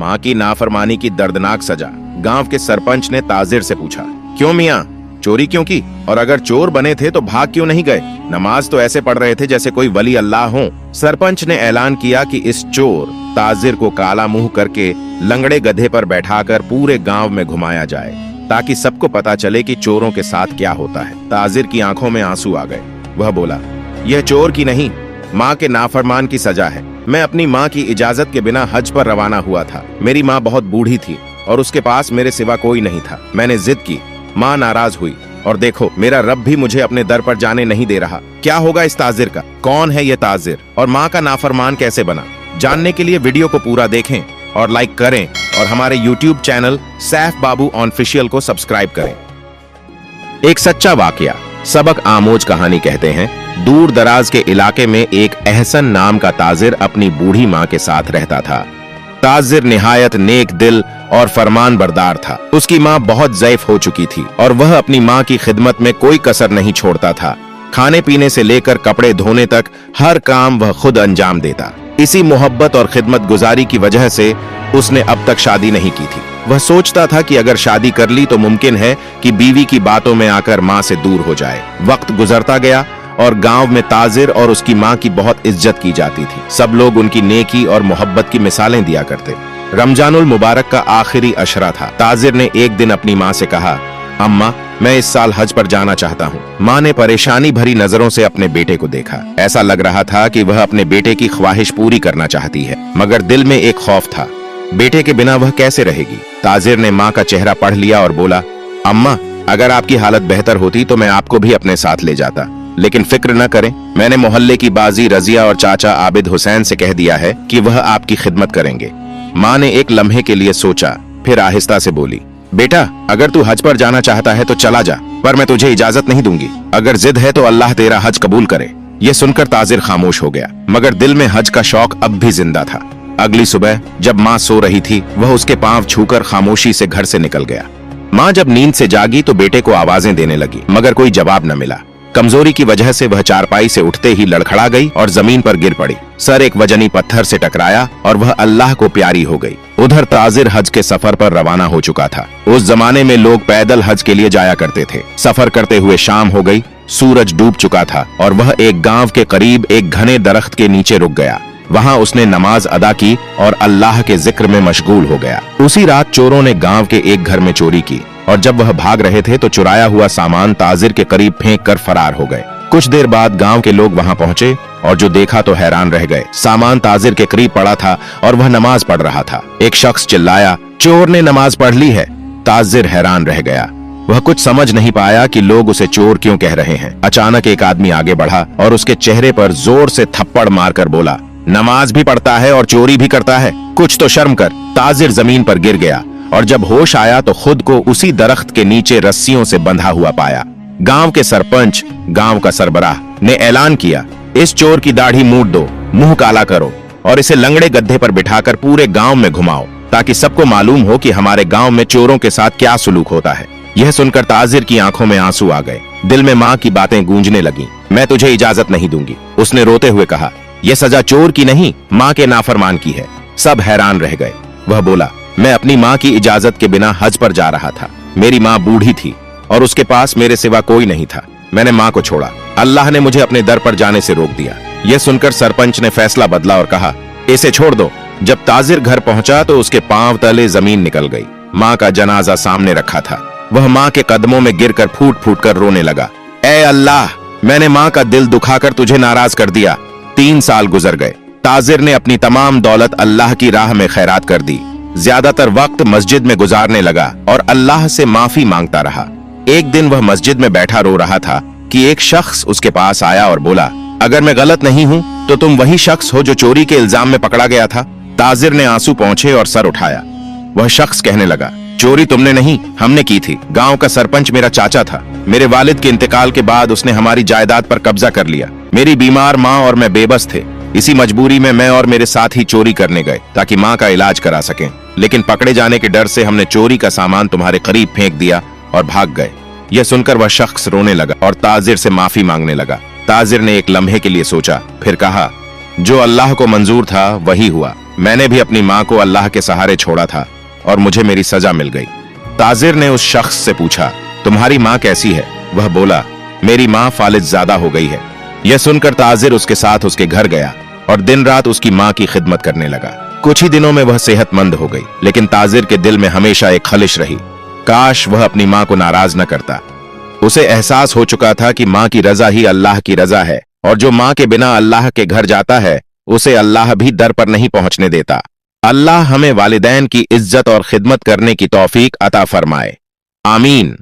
माँ की नाफरमानी की दर्दनाक सजा। गांव के सरपंच ने ताजिर से पूछा, क्यों मियाँ, चोरी क्यों की? और अगर चोर बने थे तो भाग क्यों नहीं गए? नमाज तो ऐसे पढ़ रहे थे जैसे कोई वली अल्लाह हो। सरपंच ने ऐलान किया कि इस चोर ताजिर को काला मुंह करके लंगड़े गधे पर बैठाकर पूरे गांव में घुमाया जाए, ताकि सबको पता चले कि चोरों के साथ क्या होता है। ताजिर की आंखों में आंसू आ गए। वह बोला, यह चोर की नहीं, माँ के नाफरमान की सजा है। मैं अपनी माँ की इजाजत के बिना हज पर रवाना हुआ था। मेरी माँ बहुत बूढ़ी थी और उसके पास मेरे सिवा कोई नहीं था। मैंने जिद की, माँ नाराज हुई और देखो मेरा रब भी मुझे अपने दर पर जाने नहीं दे रहा। क्या होगा इस ताजिर का? कौन है ये ताजिर और माँ का नाफरमान कैसे बना? जानने के लिए वीडियो को पूरा देखें और लाइक करें और हमारे YouTube चैनल सैफ बाबू ऑफिशियल को सब्सक्राइब करें। एक सच्चा वाकया, सबक आमोज कहानी कहते हैं। दूर दराज के इलाके में एक एहसन नाम का ताजिर अपनी बूढ़ी माँ के साथ रहता था। ताजिर निहायत नेक दिल और फरमान बरदार था। उसकी माँ बहुत ज़ईफ हो चुकी थी और वह अपनी माँ की खिदमत में कोई कसर नहीं छोड़ता था। खाने पीने से लेकर कपड़े धोने तक हर काम वह खुद अंजाम देता। इसी मोहब्बत और खिदमत गुजारी की वजह से उसने अब तक शादी नहीं की थी। वह सोचता था कि अगर शादी कर ली तो मुमकिन है कि बीवी की बातों में आकर माँ से दूर हो जाए। वक्त गुजरता गया और गांव में ताजिर और उसकी माँ की बहुत इज्जत की जाती थी। सब लोग उनकी नेकी और मोहब्बत की मिसालें दिया करते। रमजानुल मुबारक का आखिरी अशरा था। ताजिर ने एक दिन अपनी माँ से कहा, अम्मा, मैं इस साल हज पर जाना चाहता हूँ। माँ ने परेशानी भरी नजरों से अपने बेटे को देखा। ऐसा लग रहा था कि वह अपने बेटे की ख्वाहिश पूरी करना चाहती है, मगर दिल में एक खौफ था, बेटे के बिना वह कैसे रहेगी। ताजिर ने माँ का चेहरा पढ़ लिया और बोला, अम्मा, अगर आपकी हालत बेहतर होती तो मैं आपको भी अपने साथ ले जाता, लेकिन फिक्र न करें, मैंने मोहल्ले की बाजी रजिया और चाचा आबिद हुसैन से कह दिया है कि वह आपकी खिदमत करेंगे। माँ ने एक लम्हे के लिए सोचा, फिर आहिस्ता से बोली, बेटा, अगर तू हज पर जाना चाहता है तो चला जा, पर मैं तुझे इजाजत नहीं दूंगी। अगर जिद है तो अल्लाह तेरा हज कबूल करे। ये सुनकर ताजिर खामोश हो गया, मगर दिल में हज का शौक अब भी जिंदा था। अगली सुबह जब माँ सो रही थी, वह उसके पांव छूकर खामोशी से घर से निकल गया। माँ जब नींद से जागी तो बेटे को आवाजें देने लगी, मगर कोई जवाब न मिला। कमजोरी की वजह से वह चारपाई से उठते ही लड़खड़ा गई और जमीन पर गिर पड़ी। सर एक वजनी पत्थर से टकराया और वह अल्लाह को प्यारी हो गई। उधर ताजिर हज के सफर पर रवाना हो चुका था। उस जमाने में लोग पैदल हज के लिए जाया करते थे। सफर करते हुए शाम हो गई, सूरज डूब चुका था और वह एक गांव के करीब एक घने दरख्त के नीचे रुक गया। वहां उसने नमाज अदा की और अल्लाह के जिक्र में मशगूल हो गया। उसी रात चोरों ने गांव के एक घर में चोरी की और जब वह भाग रहे थे तो चुराया हुआ सामान ताजिर के करीब फेंक कर फरार हो गए। कुछ देर बाद गांव के लोग वहां पहुंचे और जो देखा तो हैरान रह गए। सामान ताजिर के करीब पड़ा था और वह नमाज पढ़ रहा था। एक शख्स चिल्लाया, चोर ने नमाज पढ़ ली है। ताजिर हैरान रह गया। वह कुछ समझ नहीं पाया कि लोग उसे चोर क्यों कह रहे हैं। अचानक एक आदमी आगे बढ़ा और उसके चेहरे पर जोर से थप्पड़ मारकर बोला, नमाज भी पढ़ता है और चोरी भी करता है, कुछ तो शर्म कर। ताजिर जमीन पर गिर गया और जब होश आया तो खुद को उसी दरख्त के नीचे रस्सियों से बंधा हुआ पाया। गांव के सरपंच, गांव का सरबराह ने ऐलान किया, इस चोर की दाढ़ी मूड दो, मुंह काला करो और इसे लंगड़े गड्ढे पर बिठाकर पूरे गांव में घुमाओ, ताकि सबको मालूम हो कि हमारे गांव में चोरों के साथ क्या सुलूक होता है। यह सुनकर ताजिर की आंखों में आंसू आ गए। दिल में माँ की बातें गूंजने लगी। मैं तुझे इजाजत नहीं दूंगी, उसने रोते हुए कहा। यह सजा चोर की नहीं, माँ के नाफरमान की है। सब हैरान रह गए। वह बोला, मैं अपनी माँ की इजाजत के बिना हज पर जा रहा था। मेरी माँ बूढ़ी थी और उसके पास मेरे सिवा कोई नहीं था। मैंने माँ को छोड़ा, अल्लाह ने मुझे अपने दर पर जाने से रोक दिया। यह सुनकर सरपंच ने फैसला बदला और कहा, इसे छोड़ दो। जब ताजिर घर पहुंचा तो उसके पांव तले जमीन निकल गई। माँ का जनाजा सामने रखा था। वह माँ के कदमों में गिरकर फूट फूट कर रोने लगा, ऐ अल्लाह, मैंने माँ का दिल दुखाकर तुझे नाराज कर दिया। 3 साल गुजर गए। ताजिर ने अपनी तमाम दौलत अल्लाह की राह में खैरात कर दी। ज्यादातर वक्त मस्जिद में गुजारने लगा और अल्लाह से माफी मांगता रहा। एक दिन वह मस्जिद में बैठा रो रहा था कि एक शख्स उसके पास आया और बोला, अगर मैं गलत नहीं हूँ तो तुम वही शख्स हो जो चोरी के इल्जाम में पकड़ा गया था। ताजिर ने आंसू पोंछे और सर उठाया। वह शख्स कहने लगा, चोरी तुमने नहीं, हमने की थी। गांव का सरपंच मेरा चाचा था। मेरे वालिद के इंतकाल के बाद उसने हमारी जायदाद पर कब्जा कर लिया। मेरी बीमार माँ और मैं बेबस थे। इसी मजबूरी में मैं और मेरे साथी चोरी करने गए ताकि माँ का इलाज करा सकें, लेकिन पकड़े जाने के डर से हमने चोरी का सामान तुम्हारे करीब फेंक दिया और भाग गए। यह सुनकर वह शख्स रोने लगा और ताजिर से माफी मांगने लगा। ताजिर ने एक लम्हे के लिए सोचा, फिर कहा, जो अल्लाह को मंजूर था वही हुआ। मैंने भी अपनी माँ को अल्लाह के सहारे छोड़ा था और मुझे मेरी सजा मिल गई। ताजिर ने उस शख्स से पूछा, तुम्हारी माँ कैसी है? वह बोला, मेरी माँ फालिज ज़्यादा हो गई है। यह सुनकर ताजिर उसके साथ उसके घर गया और दिन रात उसकी माँ की खिदमत करने लगा। कुछ ही दिनों में वह सेहतमंद हो गई, लेकिन ताजिर के दिल में हमेशा एक खलिश रही। काश वह अपनी माँ को नाराज न करता। उसे एहसास हो चुका था कि माँ की रजा ही अल्लाह की रजा है, और जो माँ के बिना अल्लाह के घर जाता है उसे अल्लाह भी दर पर नहीं पहुंचने देता। अल्लाह हमें वालिदैन की इज्जत और खिदमत करने की तौफीक अता फरमाए। आमीन।